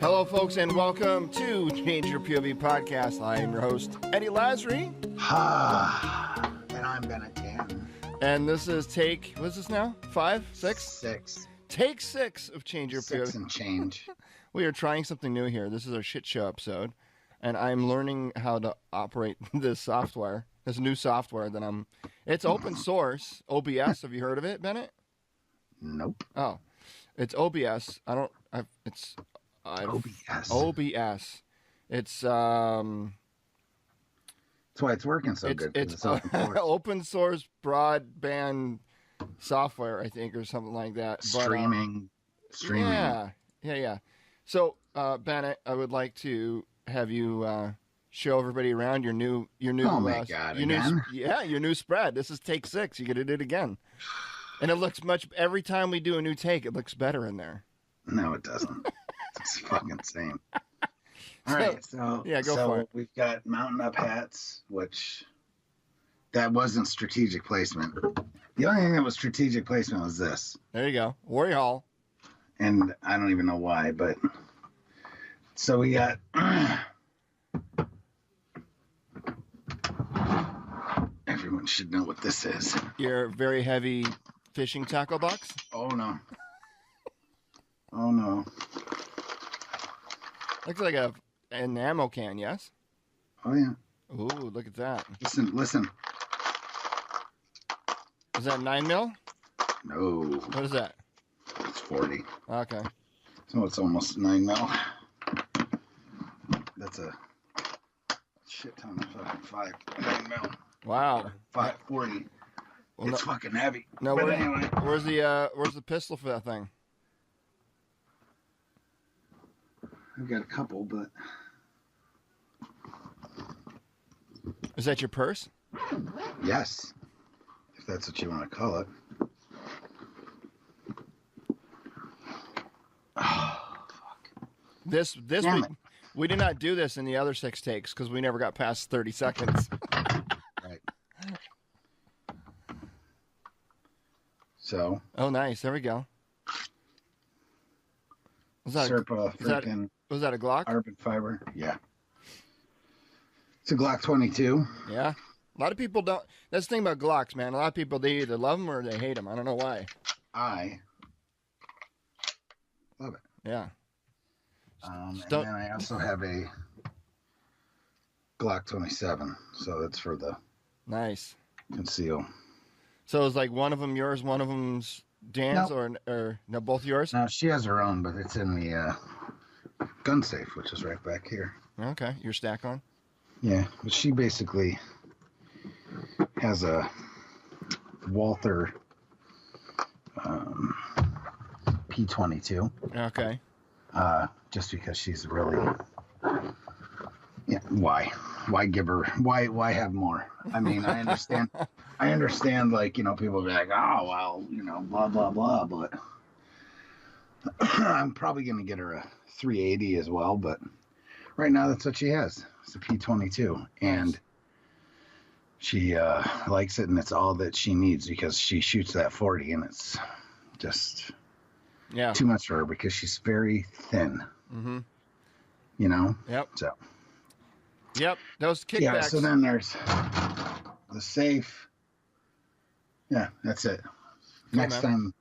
Hello, folks, and welcome to Change Your POV podcast. I am your host, Eddie Lazary. And I'm Bennett Dan. And this is take, what's this now? 5? 6? 6. Take 6 of Change Your POV. 6 and change. We are trying something new here. This is our shit show episode, and I'm learning how to operate this software, this new software that it's open source, OBS. Have you heard of it, Bennett? Nope. Oh, it's OBS. OBS. OBS. It's That's why it's working so good. It's open source. open source broadband software, I think, or something like that. Streaming. Yeah. So, Bennett, I would like to have you show everybody around your new. Oh my God! Again? Your new spread. This is take 6. You get to do it again, and it looks much. Every time we do a new take, it looks better in there. No, it doesn't. It's fucking insane. All right, so go for it. We've got Mountain Up hats, which that wasn't strategic placement. The only thing that was strategic placement was this. There you go, Warrior Hall. And I don't even know why, but so we got everyone should know what this is. Your very heavy fishing tackle box. Oh no. Oh no. Looks like an ammo can, yes? Oh yeah. Ooh, look at that. Listen. Is that 9mm? No. What is that? It's 40. Okay. So it's almost 9mm. That's a shit ton of fucking 9mm. Wow. 540. Well, it's fucking heavy. No, but anyway. Where's the pistol for that thing? I've got a couple, but Is that your purse? yes, if that's what you want to call it. Oh, fuck. This we did not do this in the other 6 takes because we never got past 30 seconds. Right. So. Oh, nice. There we go. Was that was that a Glock? Carbon fiber. Yeah. It's a Glock 22. Yeah. A lot of people don't. That's the thing about Glocks, man. A lot of people, they either love them or they hate them. I don't know why. I love it. Yeah. And then I also have a Glock 27. So that's for the nice conceal. So it's like one of them yours, one of them's Dan's, Nope. or no, both yours? No, she has her own, but it's in the gun safe, which is right back here. Okay. Your stack on? Yeah, but she basically has a Walther P22. Okay. Just because she's really, why give her, why have more? I mean, I understand, like, people be like, oh, well, blah, blah, blah, but I'm probably going to get her a 380 as well, but right now that's what she has. It's a P22, and she likes it, and it's all that she needs because she shoots that 40, and it's just too much for her because she's very thin. Mm-hmm. Yep. So. Yep. Those kickbacks. Yeah. So then there's the safe. Yeah, that's it. Cool, Next time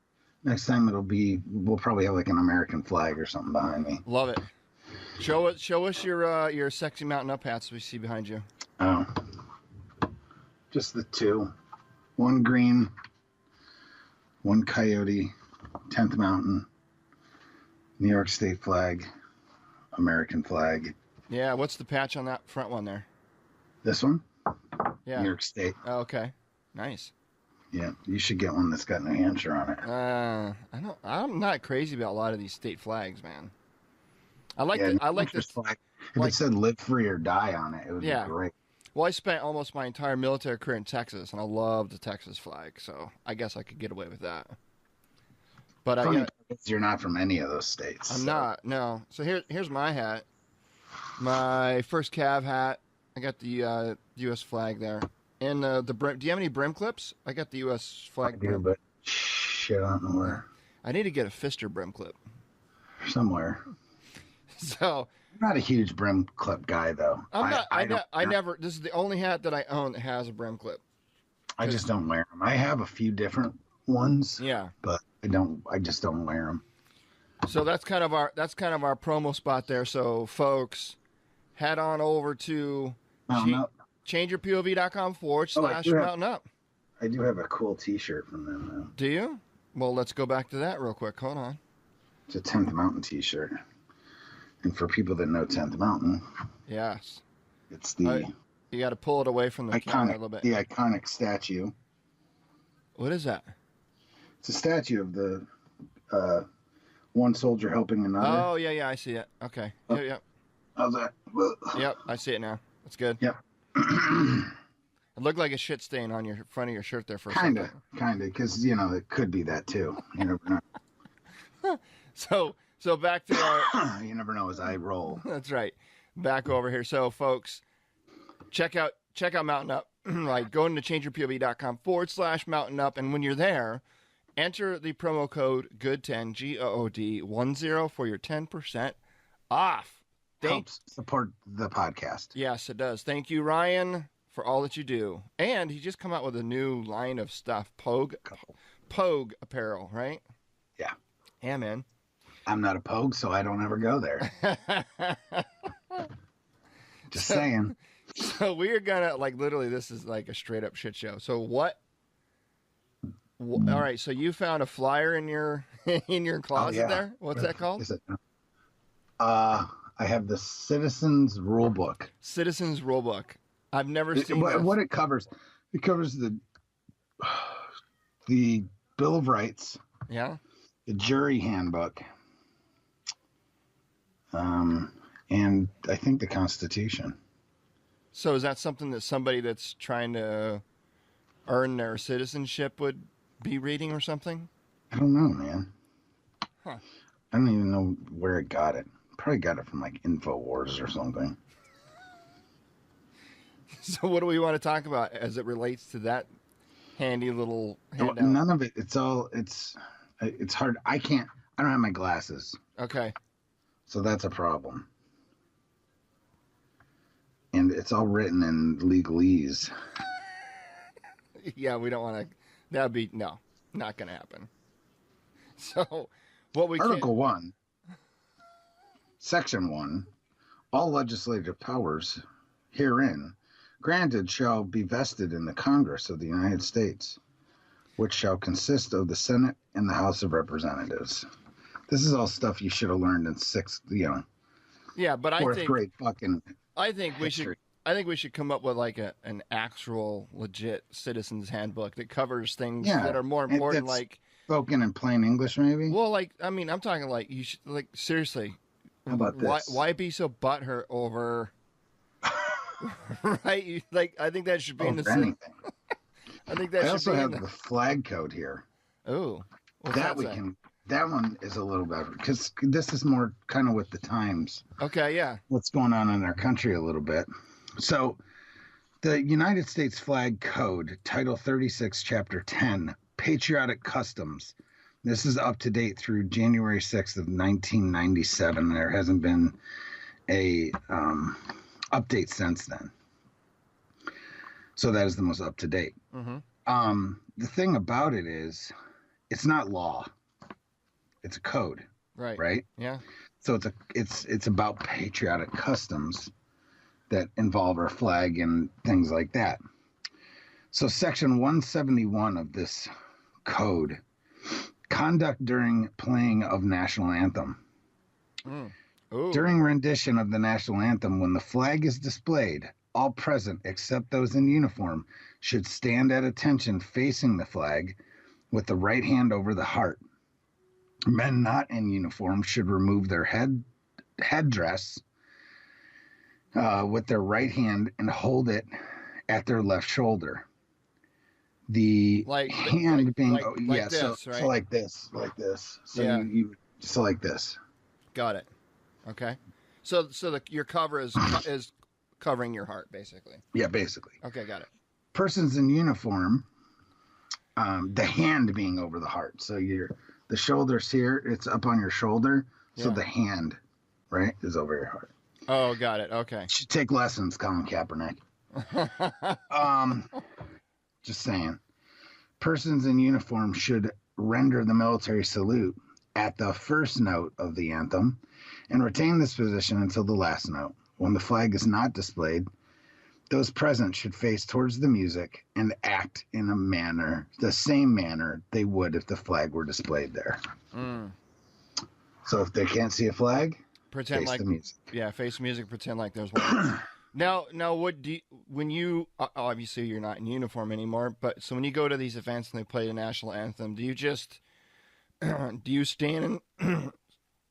we'll probably have like an American flag or something behind me. Love it. Show us your sexy Mountain Up hats we see behind you. Oh. Just the 2. One green, one coyote, 10th Mountain, New York State flag, American flag. Yeah, what's the patch on that front one there? This one? Yeah. New York State. Oh, okay. Nice. Yeah, you should get one that's got New Hampshire on it. I'm not crazy about a lot of these state flags, man. I like this flag. If it said "Live Free or Die" on it, it would be great. Well, I spent almost my entire military career in Texas, and I love the Texas flag, so I guess I could get away with that. But you're not from any of those states. I'm not. No. So here's my hat. My first Cav hat. I got the U.S. flag there, and the brim. Do you have any brim clips? I got the U.S. flag. I do, but shit, I don't know where. I need to get a Fister brim clip. Somewhere. So I'm not a huge brim clip guy, though. I'm not. don't. I never. This is the only hat that I own that has a brim clip. I just don't wear them. I have a few different ones. Yeah. But I don't. I just don't wear them. So that's kind of our promo spot there. So folks, head on over to changeyourpov.com/mountain up. I do have a cool T-shirt from them, though. Do you? Well, let's go back to that real quick. Hold on. It's a 10th Mountain T-shirt. And for people that know 10th Mountain, yes, it's the you got to pull it away from the camera a little bit. The iconic statue. What is that? It's a statue of the one soldier helping another. Oh yeah, I see it. Okay. Yep. How's that? Yep, I see it now. That's good. Yep. It looked like a shit stain on your front of your shirt there for a second. Kinda, because it could be that too. You never know. So back to our. You never know as I roll. That's right. Back over here. So folks, check out Mountain Up. Right, go into changeyourpov.com/mountain up, and when you're there, enter the promo code GOOD10 GOOD10 for your 10% off. Helps support the podcast. Yes, it does. Thank you, Ryan, for all that you do. And he just come out with a new line of stuff, Pogue apparel, right? Yeah. Yeah, man. I'm not a Pogue, so I don't ever go there. Just saying. So we're gonna literally, this is like a straight up shit show. So what? All right. So you found a flyer in your closet there. What's that called? Is it? I have the Citizens Rulebook. Citizens Rulebook. I've never seen what it covers. It covers the Bill of Rights. Yeah. The Jury Handbook. And I think the Constitution. So is that something that somebody that's trying to earn their citizenship would be reading or something? I don't know, man. Huh. I don't even know where it got it. Probably got it from InfoWars or something. So what do we want to talk about as it relates to that handy little handout? None of it. It's hard. I don't have my glasses. Okay. So that's a problem. And it's all written in legalese. Yeah, we don't want to. That'd be not going to happen. So, Article 1, Section 1, all legislative powers herein granted shall be vested in the Congress of the United States, which shall consist of the Senate and the House of Representatives. This is all stuff you should have learned in Yeah, but fourth grade fucking. I think history. we should come up with an actual legit citizen's handbook that covers things that are more important, like spoken in plain English, maybe. Well, I'm talking you should seriously. How about this? Why be so butthurt over? Right? I think that should be in the anything. I think that. I also have the flag code here. Oh, that we can. That one is a little better because this is more kind of with the times. Okay, yeah. What's going on in our country a little bit. So, the United States Flag Code, Title 36, Chapter 10, Patriotic Customs. This is up to date through January 6th of 1997. There hasn't been a update since then. So that is the most up to date. Mm-hmm. The thing about it is, it's not law. It's a code. Right? Yeah. So it's about patriotic customs that involve our flag and things like that. So Section 171 of this code, conduct during playing of national anthem. During rendition of the national anthem, when the flag is displayed, all present except those in uniform should stand at attention facing the flag with the right hand over the heart. Men not in uniform should remove their headdress with their right hand and hold it at their left shoulder. The hand being this, right? So like this. So yeah. you so like this. Got it. Okay. So your cover is covering your heart, basically. Yeah, basically. Okay, got it. Persons in uniform, the hand being over the heart. So the shoulders here, it's up on your shoulder. So the hand right, is over your heart. Oh, got it. Okay. You should take lessons, Colin Kaepernick. Just saying. Persons in uniform should render the military salute at the first note of the anthem and retain this position until the last note. When the flag is not displayed, those present should face towards the music and act in a manner, the same manner they would if the flag were displayed there. So if they can't see a flag, Pretend face like the music. Yeah, face music. Pretend like there's one. Now, what do you, when you obviously you're not in uniform anymore, but so when you go to these events and they play the national anthem, do you just do you stand and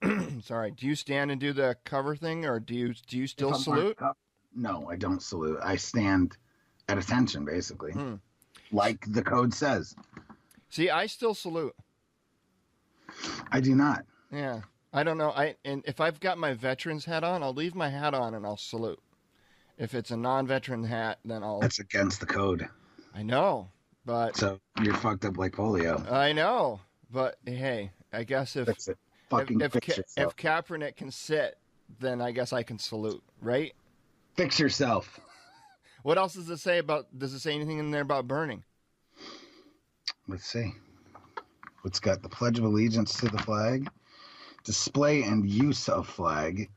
do you stand and do the cover thing, or do you still salute? No, I don't salute. I stand at attention, basically, like the code says. See, I still salute. I do not. Yeah, I don't know. And if I've got my veteran's hat on, I'll leave my hat on and I'll salute. If it's a non-veteran hat, then I'll. That's against the code. I know, but so you're fucked up like polio. I know, but hey, I guess if Fix it. Fucking fix yourself. If Kaepernick can sit, then I guess I can salute, right? Fix yourself. What else does it say about? Does it say anything in there about burning? Let's see. It's got the Pledge of Allegiance to the flag, display and use of flag.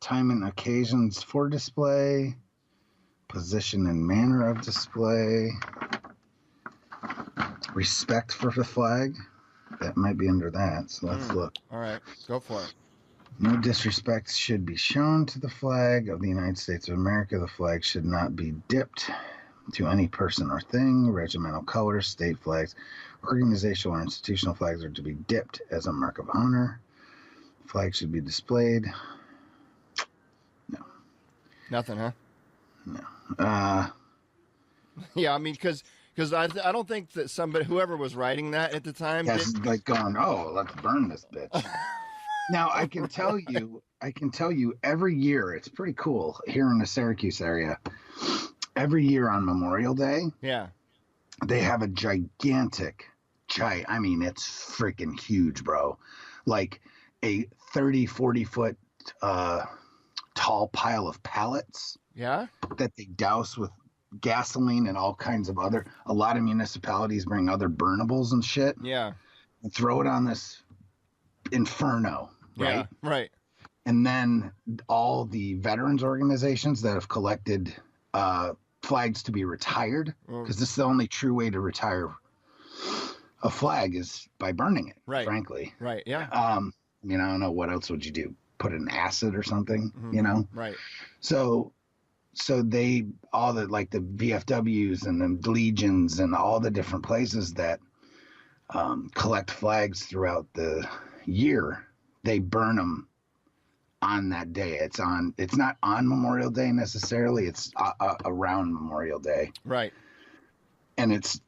Time and occasions for display, position and manner of display, respect for the flag. That might be under that, so let's look. All right, go for it. No disrespect should be shown to the flag of the United States of America. The flag should not be dipped to any person or thing. Regimental colors, state flags, organizational or institutional flags are to be dipped as a mark of honor. Flag should be displayed. Nothing, huh? No. Yeah, I mean, because I don't think that whoever was writing that at the time, like going, oh, let's burn this bitch. Now I can tell you, every year it's pretty cool here in the Syracuse area. Every year on Memorial Day, they have a gigantic, I mean, it's freaking huge, bro. Like a 30, 40 foot. Tall pile of pallets that they douse with gasoline and all kinds of a lot of municipalities bring other burnables and shit and throw it on this inferno, right? Right. And then all the veterans organizations that have collected flags to be retired, because this is the only true way to retire a flag is by burning it, frankly. Right, yeah. I mean, I don't know, what else would you do? Put in acid or something, you know? Right. So they, all the, like the VFWs and the legions and all the different places that collect flags throughout the year, they burn them on that day. It's not on Memorial Day necessarily. It's around Memorial Day. Right. And it's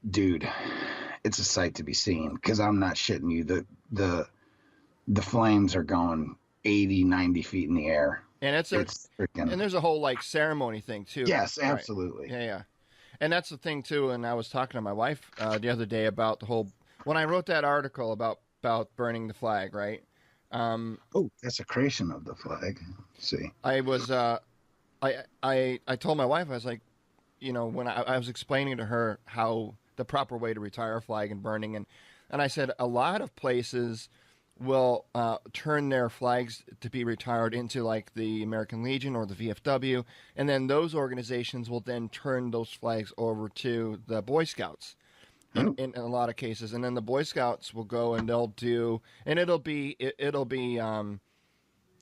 a sight to be seen, because I'm not shitting you. The flames are going 80, 90 feet in the air. And it's freaking, and there's a whole like ceremony thing too. Yes, absolutely. Right. Yeah. And that's the thing too. And I was talking to my wife the other day about the whole, when I wrote that article about burning the flag, right? Desecration of the flag. Let's see. I was, I told my wife, I was like, you know, when I was explaining to her how the proper way to retire a flag and burning, and I said a lot of places will turn their flags to be retired into like the American Legion or the VFW, and then those organizations will then turn those flags over to the Boy Scouts in a lot of cases, and then the Boy Scouts will go and they'll do, and it'll be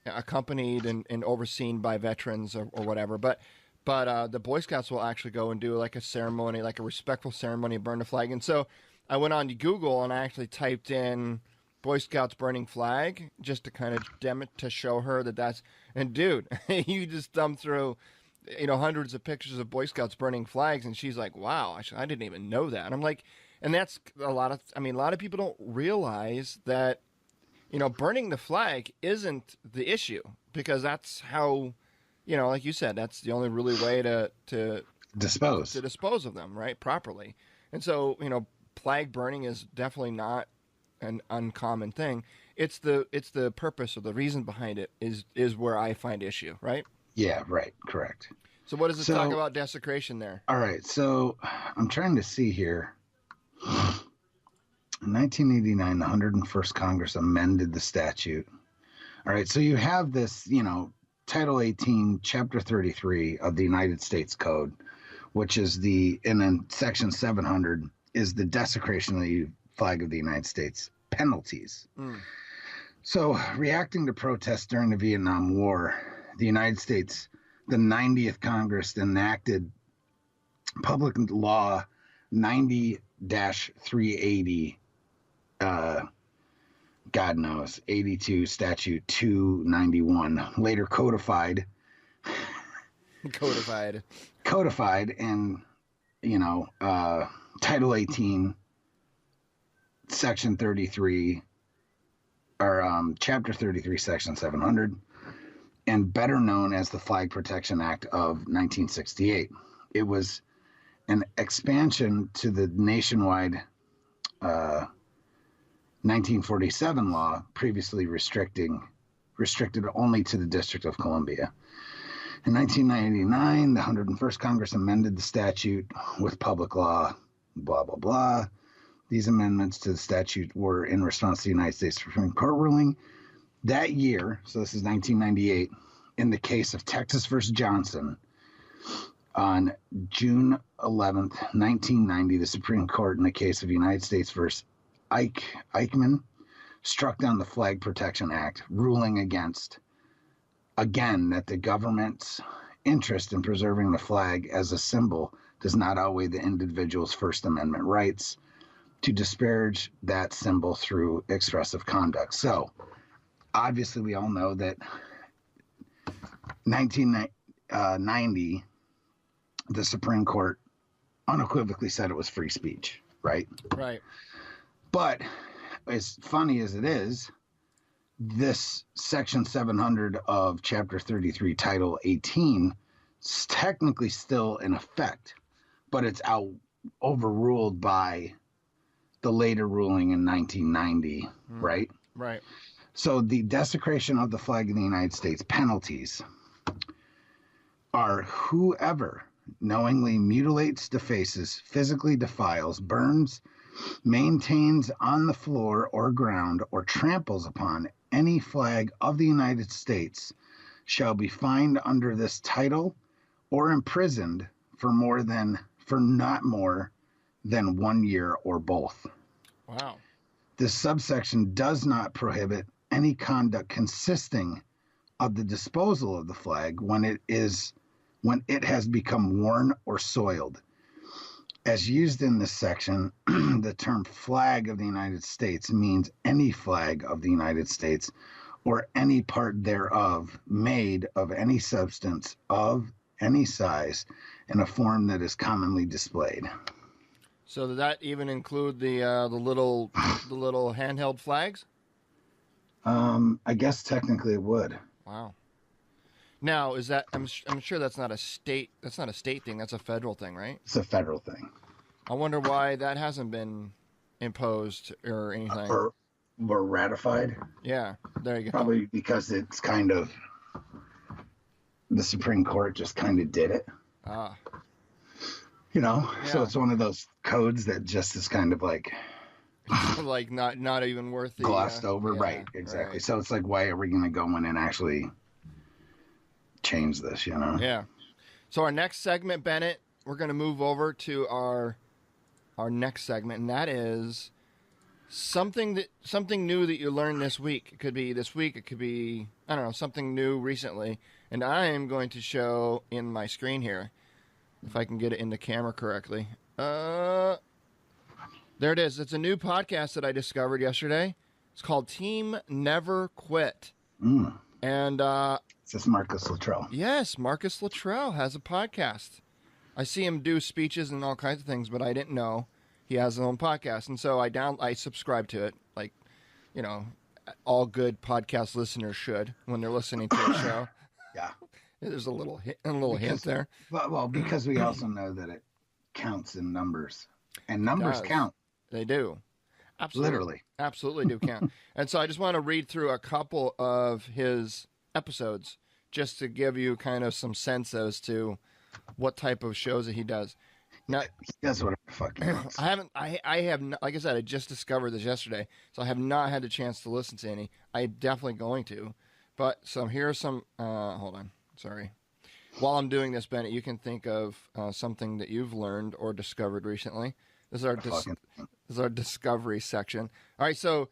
accompanied and overseen by veterans or whatever, but the Boy Scouts will actually go and do like a ceremony, like a respectful ceremony, burn the flag. And so I went on to Google and I actually typed in Boy Scouts burning flag just to kind of to show her that's, and dude, you just thumb through, you know, hundreds of pictures of Boy Scouts burning flags, and she's like, wow, I didn't even know that. And I'm like, and that's a lot of people don't realize that, you know, burning the flag isn't the issue, because that's how, you know, like you said, that's the only really way to dispose of them, right, properly. And so, you know, flag burning is definitely not an uncommon thing. it's the purpose or the reason behind it is where I find issue, right? Yeah, right, correct. So what does it talk about desecration there? All right, so I'm trying to see here. In 1989, the 101st Congress amended the statute. All right, so you have this, Title 18, Chapter 33 of the United States Code, which is and then Section 700 is the desecration of the flag of the United States penalties. So, reacting to protests during the Vietnam War, the United States, the 90th Congress enacted Public Law 90-380, God knows, 82 Statute 291, later codified in, Title 18, Section 33, or Chapter 33, Section 700, and better known as the Flag Protection Act of 1968. It was an expansion to the nationwide 1947 law, previously restricted only to the District of Columbia. In 1999, the 101st Congress amended the statute with Public Law, blah, blah, blah. These amendments to the statute were in response to the United States Supreme Court ruling that year, so this is 1998, in the case of Texas versus Johnson. On June 11th, 1990, the Supreme Court, in the case of United States versus Eichmann, struck down the Flag Protection Act, ruling again that the government's interest in preserving the flag as a symbol does not outweigh the individual's First Amendment rights to disparage that symbol through expressive conduct. So, obviously, we all know that 1990, the Supreme Court unequivocally said it was free speech, right? Right. But as funny as it is, this Section 700 of Chapter 33, Title 18, is technically still in effect, but it's overruled by the later ruling in 1990, right? Right. So the desecration of the flag of the United States penalties are whoever knowingly mutilates, defaces, physically defiles, burns, maintains on the floor or ground, or tramples upon any flag of the United States shall be fined under this title or imprisoned for not more than 1 year or both. Wow. This subsection does not prohibit any conduct consisting of the disposal of the flag when it has become worn or soiled. As used in this section, the term flag of the United States means any flag of the United States or any part thereof made of any substance of any size in a form that is commonly displayed. So does that even include the little handheld flags? I guess technically it would. Wow. Now, is that I'm sure that's not a state thing, that's a federal thing, right? It's a federal thing. I wonder why that hasn't been imposed or anything. Or ratified. Yeah, there you go. Probably because it's kind of the Supreme Court just kind of did it. Ah. So it's one of those codes that just is kind of like like not even worth the glossed over. Yeah, right, exactly. Right. So it's like, why are we going to go in and actually change this, Yeah. So our next segment, Bennett, we're going to move over to our next segment, and that is something new that you learned this week. It could be this week, it could be, I don't know, something new recently. And I am going to show in my screen here, if I can get it in the camera correctly. There it is. It's a new podcast that I discovered yesterday. It's called Team Never Quit. And is this Marcus Luttrell? Yes, Marcus Luttrell has a podcast. I see him do speeches and all kinds of things, but I didn't know he has his own podcast. And so I subscribe to it, like, all good podcast listeners should when they're listening to the show. Yeah. There's a little hint there. Well, because we also know that it counts in numbers. And numbers count. They do. Absolutely. Literally. Absolutely do count. And so I just want to read through a couple of his episodes just to give you kind of some sense as to what type of shows that he does. Now, He does whatever the fuck he wants. I have not, like I said, I just discovered this yesterday, so I have not had the chance to listen to any. I'm definitely going to. But here are some, hold on, sorry. While I'm doing this, Bennett, you can think of something that you've learned or discovered recently. This is our discovery section. All right, so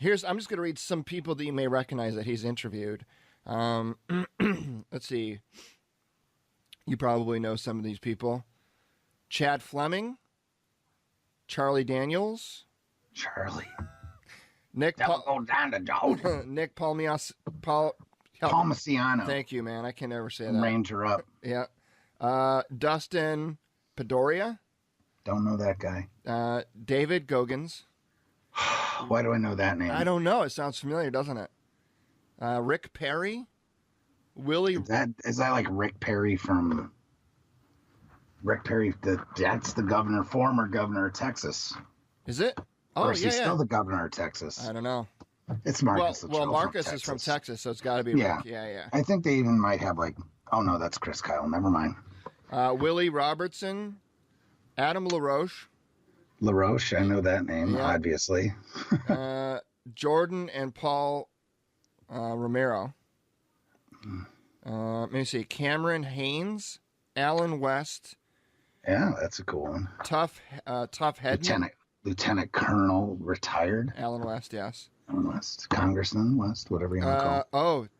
I'm just going to read some people that you may recognize that he's interviewed. Let's see. You probably know some of these people. Chad Fleming, Charlie Daniels, Nick Nick Palmasiano. Thank you, man. I can never say that. Ranger up. Yeah. Dustin Pedoria. Don't know that guy. David Goggins. Why do I know that name? I don't know. It sounds familiar, doesn't it? Rick Perry. Willie. Is that like Rick Perry from... Rick Perry, that's the former governor of Texas. Is it? Oh, or is he still the governor of Texas? I don't know. It's Marcus. Well, Marcus is from Texas, so it's got to be Rick. Yeah. I think they even might have oh no, that's Chris Kyle. Never mind. Willie Robertson, Adam LaRoche. LaRoche, I know that name, obviously. Jordan and Paul Romero. Let me see. Cameron Haynes, Alan West. Yeah, that's a cool one. Tough Headman. Lieutenant Colonel retired. Alan West, yes. Alan West. Congressman West, whatever you want to call it.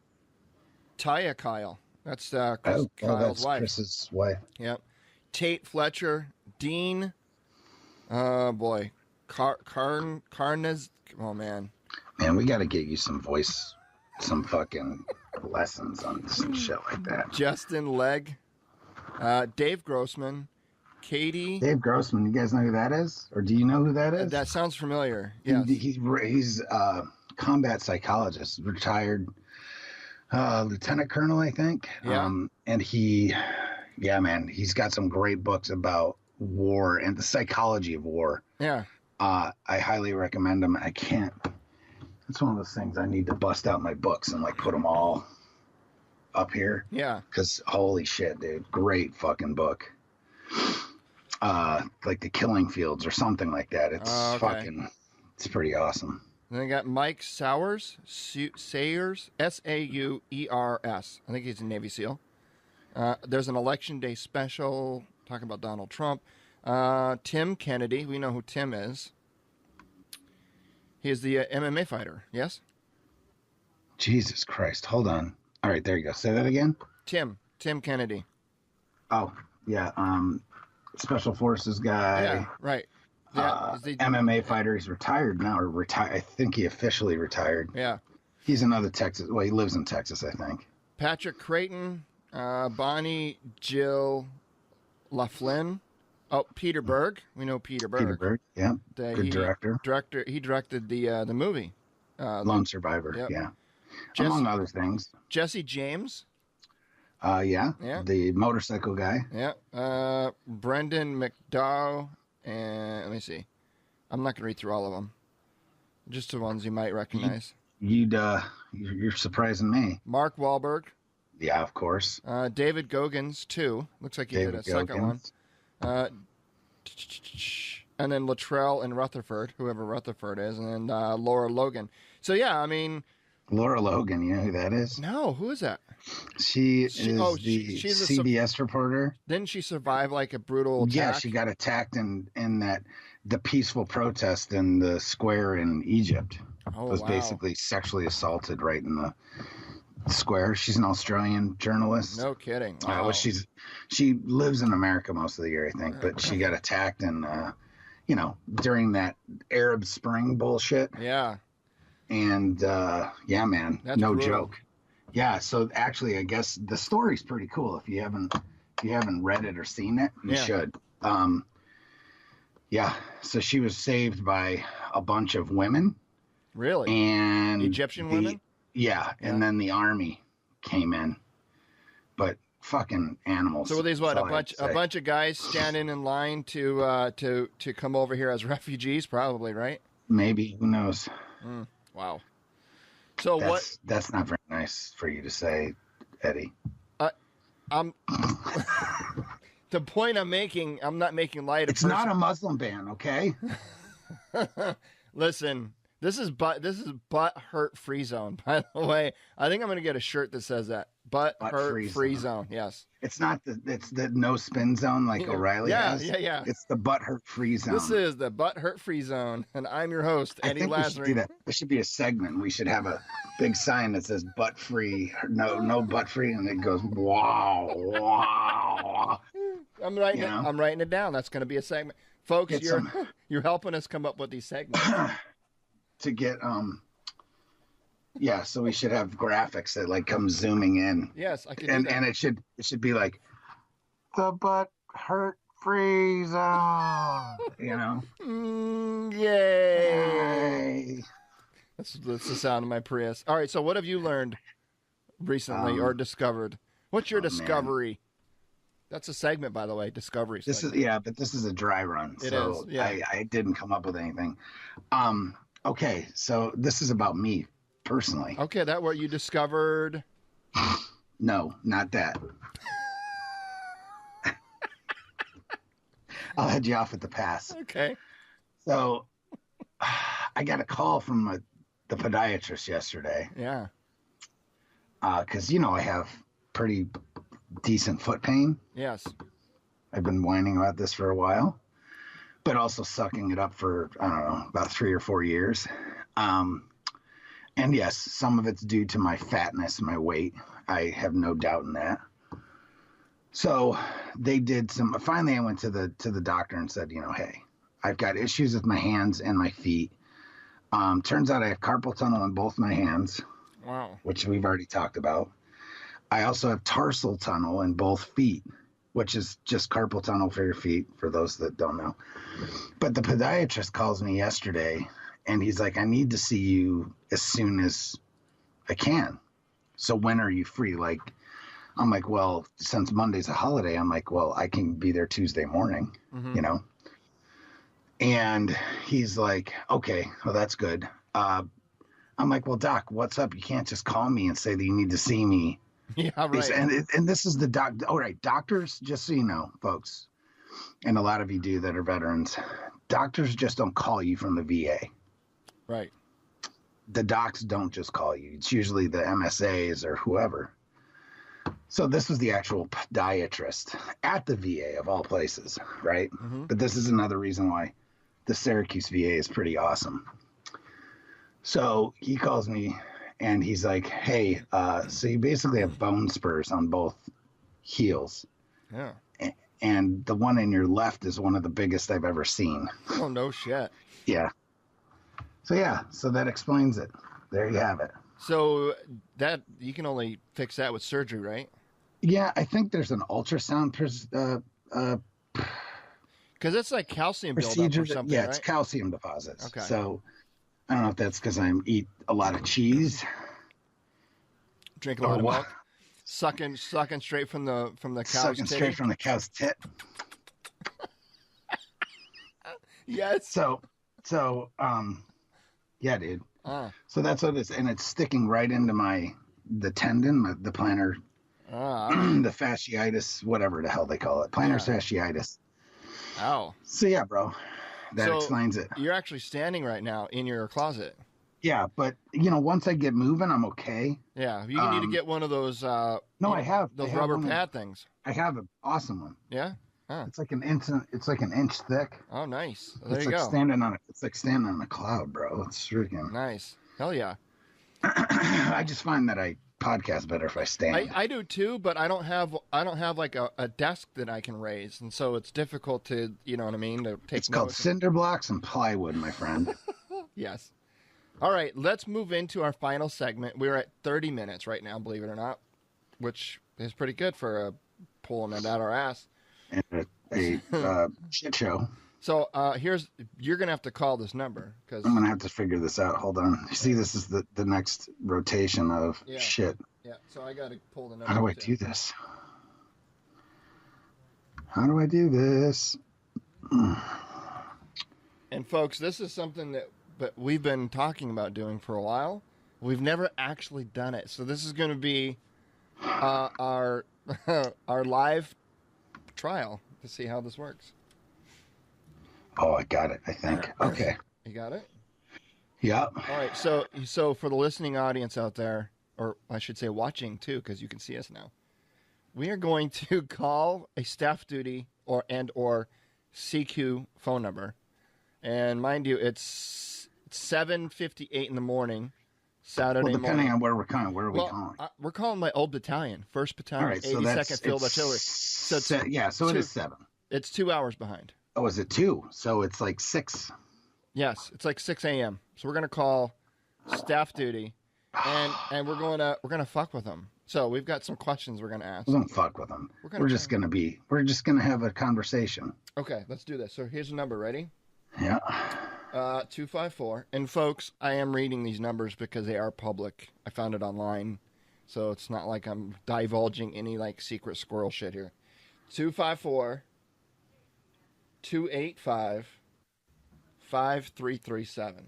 Taya Kyle. That's Kyle's that's wife. Chris's wife. Yep. Tate Fletcher. Dean. Oh, boy. Carnez. Oh, man. Man, we got to get you some fucking lessons on some shit like that. Justin Legg. Dave Grossman. Katie. Dave Grossman, you guys know who that is? Or do you know who that is? That sounds familiar. Yes. He's a combat psychologist, retired lieutenant colonel, I think. Yeah. And he's got some great books about war and the psychology of war. Yeah. I highly recommend them. It's one of those things I need to bust out my books and put them all up here. Yeah. Because holy shit, dude, great fucking book. Like The Killing Fields or something like that. It's it's pretty awesome. Then I got Mike Sayers, Sayers, Saurs. I think he's a Navy SEAL. There's an Election Day special talking about Donald Trump. Tim Kennedy, we know who Tim is. He is the MMA fighter, yes? Jesus Christ, hold on. All right, there you go. Say that again? Tim Kennedy. Oh, yeah. Special Forces guy. Yeah, right. Yeah, MMA fighter. He's retired now, or retired. I think he officially retired. Yeah. He's another Texas. Well, he lives in Texas, I think. Patrick Creighton, Bonnie Jill LaFlynn. Oh, Peter Berg. We know Peter Berg. Peter Berg, yeah. Good director. He directed the movie. Lone Survivor, yep. Yeah. Among other things. Jesse James. Yeah. The motorcycle guy. Yeah. Brendan McDowell. And let me see. I'm not going to read through all of them. Just the ones you might recognize. You're surprising me. Mark Wahlberg. Yeah, of course. David Goggins, too. Looks like he did a second one. And then Luttrell and Rutherford, whoever Rutherford is, and then Laura Logan. So, yeah, I mean... Laura Logan, you know who that is? No, who is that? She's the CBS reporter. Didn't she survive a brutal attack? Yeah, she got attacked in the peaceful protest in the square in Egypt. Was basically sexually assaulted right in the square. She's an Australian journalist. No kidding. Wow. She lives in America most of the year, I think, but she got attacked during that Arab Spring bullshit. Yeah. And yeah, man, that's no brutal. joke. Yeah, so actually, I guess the story's pretty cool. If you haven't read it or seen it, you should. Yeah, so she was saved by a bunch of women. Really? And Egyptian women? Yeah, and then the army came in. But fucking animals. So were these a bunch of guys standing in line to come over here as refugees? Probably, right? Maybe. Who knows? Wow. So that's not very nice for you to say, Eddie. I'm the point I'm making. I'm not making light of. It's not a Muslim ban, okay? Listen, this is butt hurt free zone. By the way, I think I'm gonna get a shirt that says that butt hurt free zone. Yes. It's not it's the no spin zone like O'Reilly has. Yeah. It's the butt hurt free zone. This is the butt hurt free zone, and I'm your host, Eddie Lazary. We should do that. There should be a segment. We should have a big sign that says butt free, no butt free, and it goes wow. I'm writing it down. That's going to be a segment, folks. You're helping us come up with these segments to get so we should have graphics that like come zooming in. Yes, I can. And it should be like the butt hurt free zone. Yay! That's the sound of my Prius. All right, so what have you learned recently or discovered? What's your discovery? Man. That's a segment, by the way, discovery. This is but this is a dry run. It is. Yeah. I didn't come up with anything. Okay, so this is about me personally. Okay, that what you discovered? No, not that. I'll head you off at the pass. Okay. So I got a call from the podiatrist yesterday. Yeah. Because, I have pretty decent foot pain. Yes. I've been whining about this for a while, but also sucking it up for, I don't know, about 3 or 4 years. And yes, some of it's due to my fatness, my weight. I have no doubt in that. So they did finally I went to the doctor and said, hey, I've got issues with my hands and my feet. Turns out I have carpal tunnel in both my hands. Wow. Which we've already talked about. I also have tarsal tunnel in both feet, which is just carpal tunnel for your feet, for those that don't know. But the podiatrist calls me yesterday, and he's like, I need to see you as soon as I can. So when are you free? Like, I'm like, well, since Monday's a holiday, I'm like, well, I can be there Tuesday morning, And he's like, okay, well, that's good. I'm like, well, doc, what's up? You can't just call me and say that you need to see me. Yeah, right. And this is the doc. All right, doctors, just so you know, folks, and a lot of you do that are veterans, doctors just don't call you from the VA. Right. The docs don't just call you. It's usually the MSAs or whoever. So this was the actual podiatrist at the VA of all places, right? Mm-hmm. But this is another reason why the Syracuse VA is pretty awesome. So he calls me and he's like, hey, so you basically have bone spurs on both heels. Yeah. And the one in your left is one of the biggest I've ever seen. Oh, no shit. Yeah. So that explains it. There you have it. So that you can only fix that with surgery, right? Yeah, I think there's an ultrasound because it's like calcium buildup or something. Yeah, right? It's calcium deposits. Okay. So I don't know if that's because I eat a lot of cheese, drink a lot of milk, sucking straight from the cow's sucking titty. Straight from the cow's tit. Yes. So, yeah, dude. So that's what it is, and it's sticking right into the tendon, the plantar, the fasciitis, whatever the hell they call it, plantar fasciitis. Ow. So yeah, bro, that explains it. You're actually standing right now in your closet. Yeah, but once I get moving, I'm okay. Yeah, you need to get one of those. No, I have those rubber pad things. I have an awesome one. Yeah. Huh. It's like an inch thick. Oh, nice. There you go. It's like standing on a cloud, bro. It's freaking nice. Hell yeah. I just find that I podcast better if I stand. I do too, but I don't have like a desk that I can raise, and so it's difficult to, you know what I mean, to take. It's called cinder blocks and plywood, my friend. Yes. All right, let's move into our final segment. We're at 30 minutes right now, believe it or not, which is pretty good for pulling it out our ass. And a shit show. So you're gonna have to call this number because I'm gonna have to figure this out. Hold on. You see, this is the next rotation of shit. Yeah. So I gotta pull the number. How do I do this? How do I do this? And folks, this is something that but we've been talking about doing for a while. We've never actually done it. So this is going to be our our live trial to see how this works. Oh, I got it, I think. Okay. You got it? Yep. All right. So for the listening audience out there, or I should say watching too, because you can see us now, we are going to call a staff duty or CQ phone number. And mind you, it's 7:58 in the morning, Saturday Well, depending morning. on where we're calling, where are we calling? We're calling my old battalion, 1st Battalion, All right, so 82nd Field Artillery. So it is 7. It's 2 hours behind. Oh, is it 2? So it's like 6. Yes, it's like 6 a.m. So we're gonna call staff duty, and we're gonna fuck with them. So we've got some questions we're gonna ask. We don't fuck with them. We're just gonna have a conversation. Okay, let's do this. So here's the number. Ready? Yeah. 254. And folks, I am reading these numbers because they are public. I found it online, so it's not like I'm divulging any like secret squirrel shit here. 254 285 5337.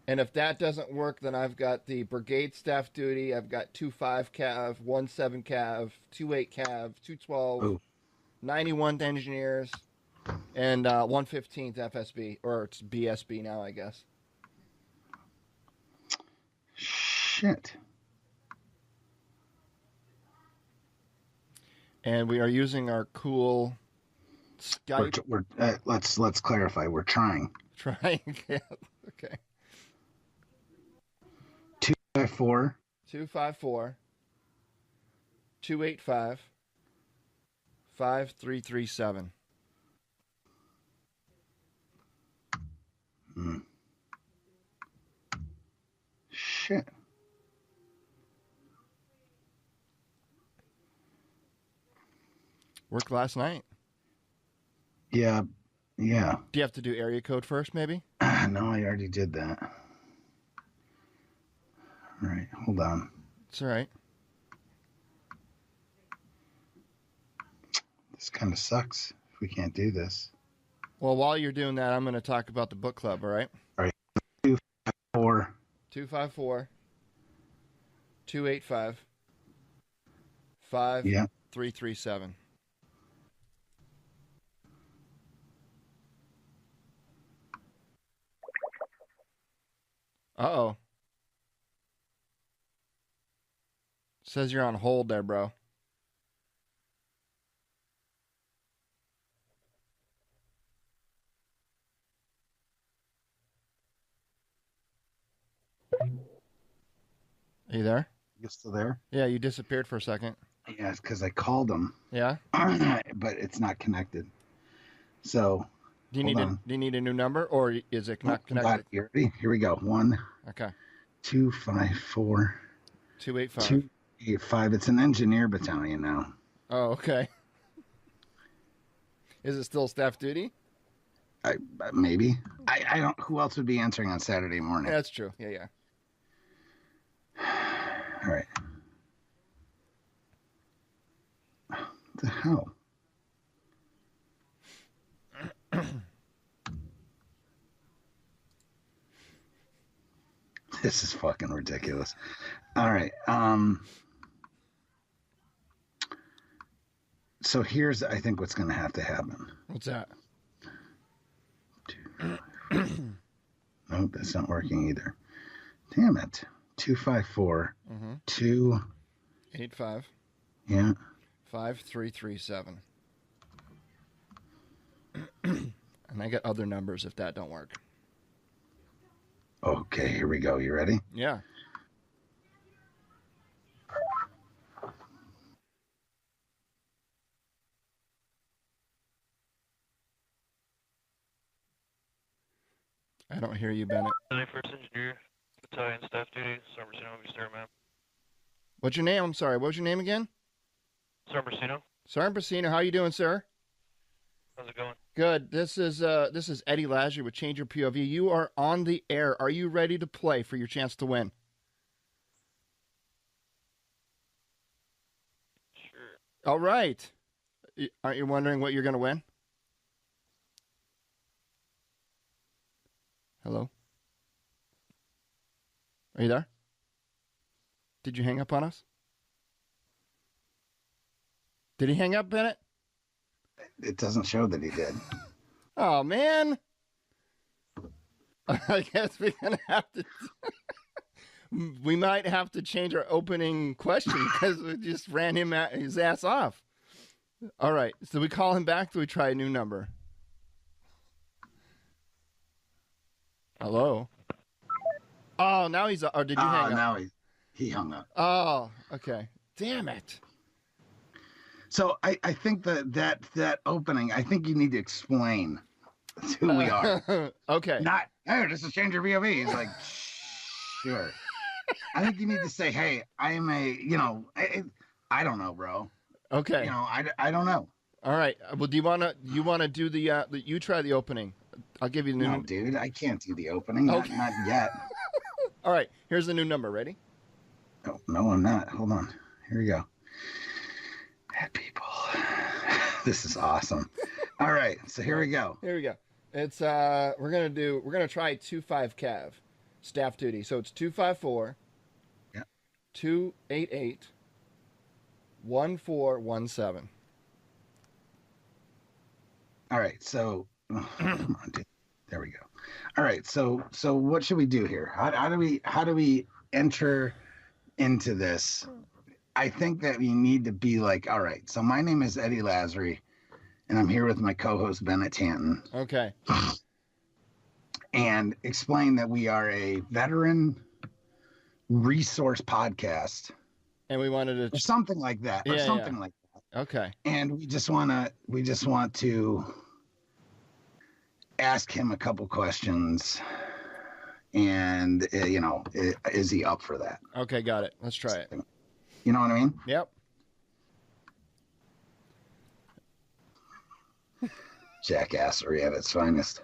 And if that doesn't work, then I've got the brigade staff duty. I've got 25 Cav, 17 Cav, 28 Cav, 212, Ooh. 91 engineers, and 115th FSB, or it's BSB now, I guess. Shit. And we are using our cool Skype. Let's clarify. We're trying. Trying. Yeah. Okay. 254 254 285 5337. Shit. Worked last night. Yeah. Do you have to do area code first, maybe? No, I already did that. All right, hold on. It's all right. This kind of sucks if we can't do this. Well, while you're doing that, I'm going to talk about the book club, all right? All right. 254 254 285 5337. Uh-oh. Says you're on hold there, bro. Are you there? You still there? Yeah, you disappeared for a second. Yeah, it's because I called them. Yeah? But it's not connected. So Do you need a new number, or is it not connected? Here we go. 1 Okay. 254 285. 285. It's an engineer battalion now. Oh, okay. Is it still staff duty? Maybe. I don't. Who else would be answering on Saturday morning? Yeah, that's true. Yeah. All right. What the hell? This is fucking ridiculous. All right. So here's, I think, what's going to have to happen. What's that? Nope, that's not working either. Damn it. 254 285 Yeah. 5337. And I got other numbers if that don't work. Okay, here we go. You ready? Yeah. I don't hear you, Bennett. 91st Engineer Battalion Staff Duty, Sergeant Officer, ma'am. What's your name? I'm sorry. What was your name again? Sergeant. Sergeant Brasino. How you doing, sir? How's it going? Good. This is Eddie Lazary with Change Your POV. You are on the air. Are you ready to play for your chance to win? Sure. All right. Aren't you wondering what you're going to win? Hello? Are you there? Did you hang up on us? Did he hang up, Bennett? It doesn't show that he did. Oh, man. I guess we're going to have to... we might have to change our opening question because we just ran his ass off. All right. So we call him back. Do we try a new number? Hello? Oh, now he's... Or did you hang up? Now he hung up. Oh, okay. Damn it. So I think that opening, I think you need to explain who we are. Okay. Not, hey, this is Change Your POV. He's like, sure. I think you need to say, hey, I am I don't know, bro. Okay. I don't know. All right. Well, do you want to do the you try the opening? I'll give you the new. No, dude, I can't do the opening. Okay. Not yet. All right. Here's the new number. Ready? No, I'm not. Hold on. Here we go. Hey, people. This is awesome. All right. So here we go. Here we go. It's we're gonna try 25 cav staff duty. So it's 254. Yeah. 288 1417. All right. So come on, dude. There we go. All right. So what should we do here? How do we enter into this? I think that we need to be like, all right. So my name is Eddie Lazary, and I'm here with my co-host Bennett Tanton. Okay. And explain that we are a veteran resource podcast, And we wanted or something like that, Yeah. like that. Okay. And we just want to ask him a couple questions, and is he up for that? Okay. Got it. Let's try it. You know what I mean? Yep. Jackassery at its finest.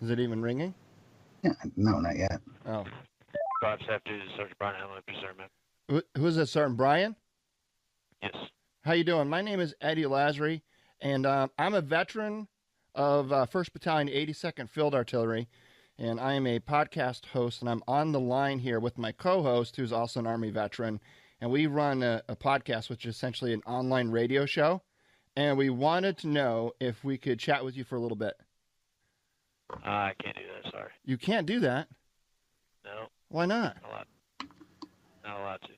Is it even ringing? Yeah, no, not yet. Oh. 5 staff duty, Sergeant Brian Hamlin, sir, Who is this, Sergeant Brian? Yes. How you doing? My name is Eddie Lazary, and I'm a veteran of 1st Battalion, 82nd Field Artillery, and I am a podcast host, and I'm on the line here with my co-host, who's also an Army veteran, and we run a podcast, which is essentially an online radio show, and we wanted to know if we could chat with you for a little bit. I can't do that, sorry. You can't do that. No, Why not? not allowed to.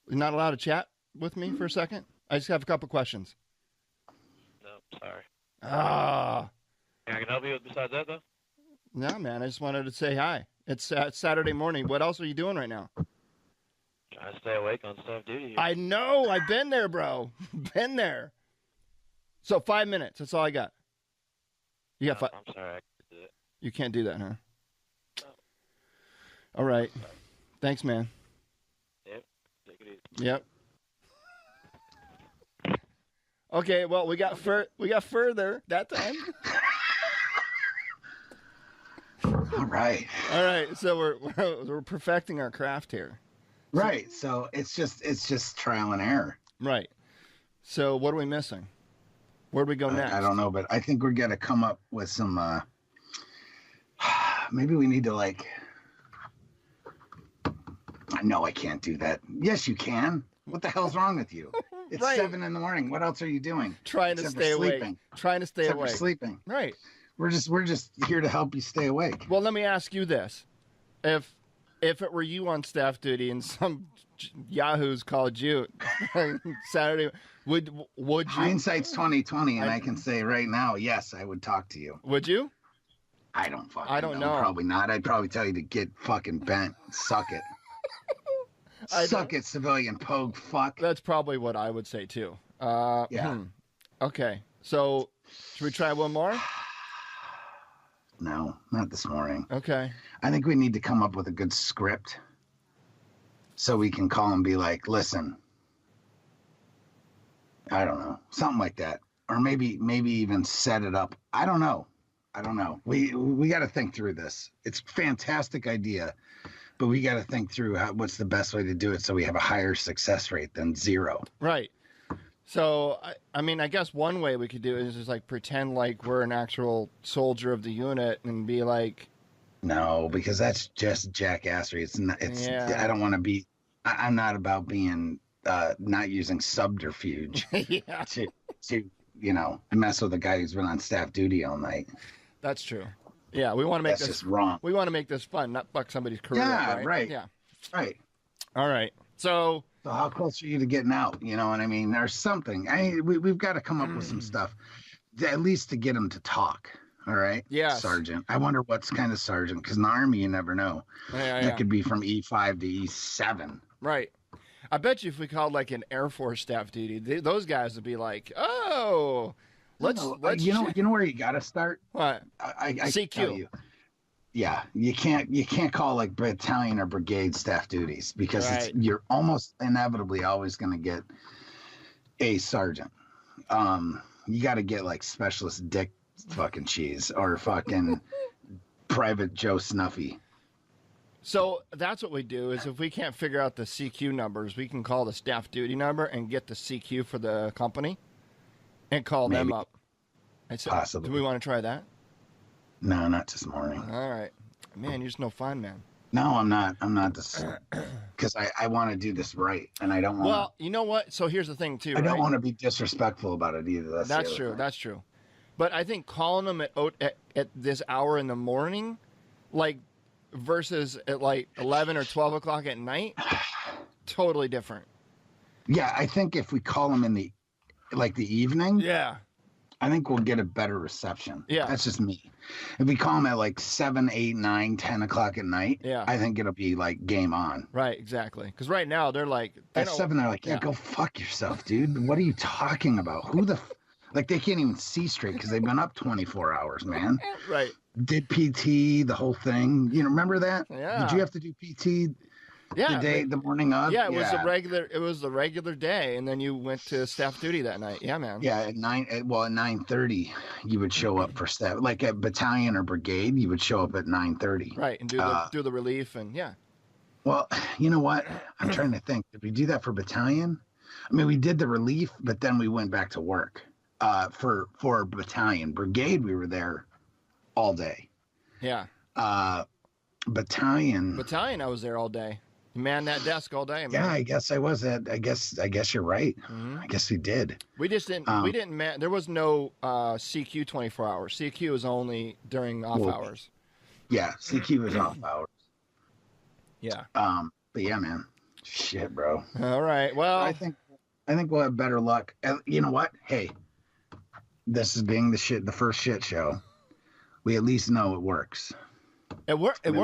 You're not allowed to chat with me for a second? I just have a couple questions. No, sorry. Ah. I can help you besides that, though? No, man, I just wanted to say hi. It's Saturday morning. What else are you doing right now? Trying to stay awake on staff duty. I know. I've been there, bro. Been there. So 5 minutes. That's all I got. You got 5. I'm sorry, I can't do it. You can't do that, huh? No. All right. Thanks, man. Yep, take it easy. Yep. Okay, well, we got further that time. All right. All right, so we're perfecting our craft here. Right. So it's just trial and error. Right. So what are we missing? Where do we go next? I don't know, but I think we're gonna come up with some. Maybe we need to like. No, I can't do that. Yes, you can. What the hell's wrong with you? It's Right. 7 a.m. What else are you doing? Trying to Except for stay awake. sleeping. Trying to stay Except awake. for sleeping. Right. We're just here to help you stay awake. Well, let me ask you this: if it were you on staff duty and some yahoos called you Saturday, would you? Hindsight's 20/20, and I can say right now, yes, I would talk to you. Would you? I don't fucking I don't know. Probably not. I'd probably tell you to get fucking bent. Suck it. Suck it, civilian pogue fuck. That's probably what I would say too. Yeah. Okay. So, should we try one more? No, not this morning. Okay. I think we need to come up with a good script so we can call and be like, listen, I don't know, something like that. Or maybe even set it up. I don't know. We got to think through this. It's a fantastic idea, but we got to think through what's the best way to do it so we have a higher success rate than 0. Right. So, I mean, I guess one way we could do it is just like pretend like we're an actual soldier of the unit and be like, No, because that's just jackassery. It's not. It's. Yeah. I don't want to be. I'm not about being not using subterfuge yeah, to mess with a guy who's been on staff duty all night. that's true. Yeah, we want to make That's this just wrong. we want to make this fun, not fuck somebody's career. Yeah, up, right. Yeah. Right. All right. So how close are you to getting out? You know what I mean? There's something. We've got to come up with some stuff, at least to get him to talk. All right. Yes. Sergeant. I wonder what's kind of sergeant, because in the Army you never know. Yeah. It could be from E5 to E7. Right. I bet you if we called like an Air Force staff duty, those guys would be like, "Oh, let's you know where you got to start. What? I CQ. tell you. Yeah, you can't call like battalion or brigade staff duties, because Right. you're almost inevitably always going to get a sergeant. You got to get like specialist Dick fucking Cheese or fucking Private Joe Snuffy. So that's what we do is if we can't figure out the CQ numbers, we can call the staff duty number and get the CQ for the company and call them Maybe. up. Possibly. Do we want to try that? No, not this morning. All right. Man, you're just no fun, man. No, I'm not this, because I want to do this right, and I don't want. Well, you know what? So here's the thing, too. I don't right? want to be disrespectful about it either. That's the other true. thing. That's true. But I think calling them at this hour in the morning, like versus at like 11 or 12 o'clock at night, totally different. Yeah, I think if we call them in the evening, Yeah. I think we'll get a better reception. Yeah. That's just me. If we call them at like 7, 8, 9, 10 o'clock at night, Yeah. I think it'll be like game on. Right, exactly. Because right now they're like... At 7, they're like, yeah, go fuck yourself, dude. What are you talking about? Who the... Like, they can't even see straight because they've been up 24 hours, man. Right. Did PT, the whole thing. You remember that? Yeah. Did you have to do PT Yeah. the morning of? Yeah, it was the regular day, and then you went to staff duty that night. Yeah, man. Yeah, at 9:30, you would show up for staff. Like at battalion or brigade, you would show up at 9:30. Right, and do the relief, and yeah. Well, you know what? I'm trying to think. Did we do that for battalion? I mean, we did the relief, but then we went back to work. For battalion. Brigade, we were there all day. Yeah. Battalion, I was there all day. Man, that desk all day, man. yeah, I guess I was at. I guess you're right. Mhm. I guess we did. We just didn't. There was no CQ 24 hours. CQ was only during off hours. Yeah, CQ was off hours. Yeah. But yeah, man, shit, bro. All right. Well, I think we'll have better luck. You know what? Hey, this is being the first shit show. We at least know it works. it works. We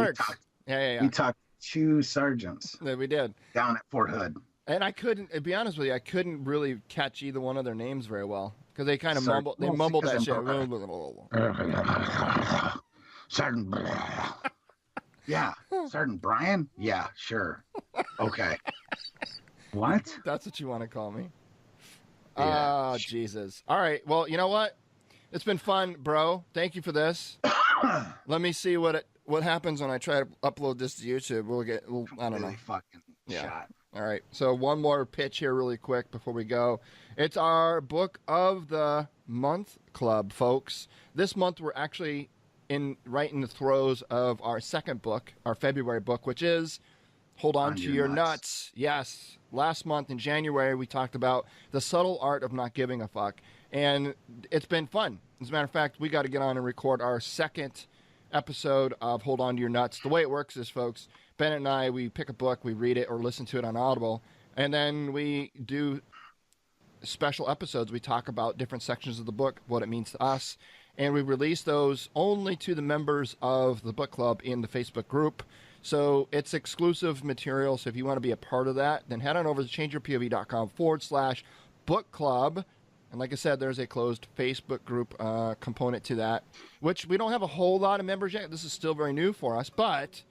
Yeah. talked 2 sergeants Yeah, we did. down at Fort Hood. And I couldn't, to be honest with you, I couldn't really catch either one of their names very well because they kind of mumbled. They mumbled that shit. Sergeant. Yeah, Sergeant Brian. Yeah, sure. Okay. What? That's what you want to call me. Yeah. Oh, Jesus. All right. Well, you know what? It's been fun, bro. Thank you for this. Let me see what happens when I try to upload this to YouTube. I don't know. Really fucking shot. All right. So one more pitch here really quick before we go. It's our book of the month club, folks. This month we're actually right in the throes of our second book, our February book, which is Hold On to Your Nuts. Yes. Last month in January, we talked about the subtle art of not giving a fuck. And it's been fun. As a matter of fact, we got to get on and record our second episode of Hold On to Your Nuts. The way it works is, folks, Bennett and I, we pick a book, we read it or listen to it on Audible, and then we do special episodes. We talk about different sections of the book, what it means to us, and we release those only to the members of the book club in the Facebook group. So it's exclusive material. So if you want to be a part of that, then head on over to changeyourpov.com/book club. And like I said, there's a closed Facebook group component to that, which we don't have a whole lot of members yet. This is still very new for us, but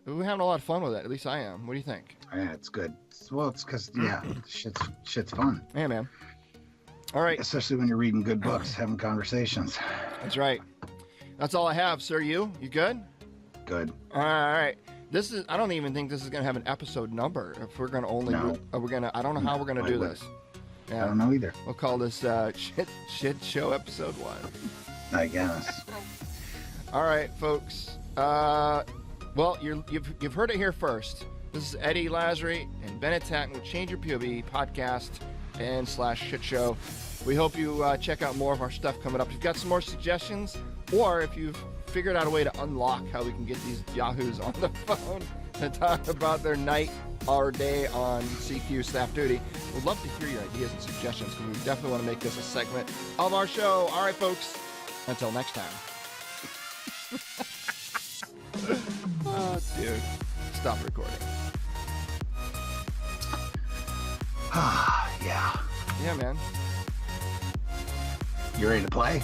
we're having a lot of fun with it. At least I am. What do you think? Yeah, it's good. Well, it's because, shit's fun. Yeah, man. All right. Especially when you're reading good books, having conversations. That's right. That's all I have, sir. You good? Good. All right. I don't even think this is going to have an episode number. If we're going to only, No. I don't know how we're going to do I this. Yeah. I don't know either. We'll call this shit show episode 1. I guess. All right, folks. Well, you've heard it here first. This is Eddie Lazary and Bennett Tatton with Change Your POV podcast and / shit show. We hope you check out more of our stuff coming up. If you've got some more suggestions, or if you've figured out a way to unlock how we can get these yahoos on the phone to talk about their night or day on CQ staff duty, we'd love to hear your ideas and suggestions, because we definitely want to make this a segment of our show. All right, folks. Until next time. Oh, dude. Stop recording. Yeah. Yeah, man. You ready to play?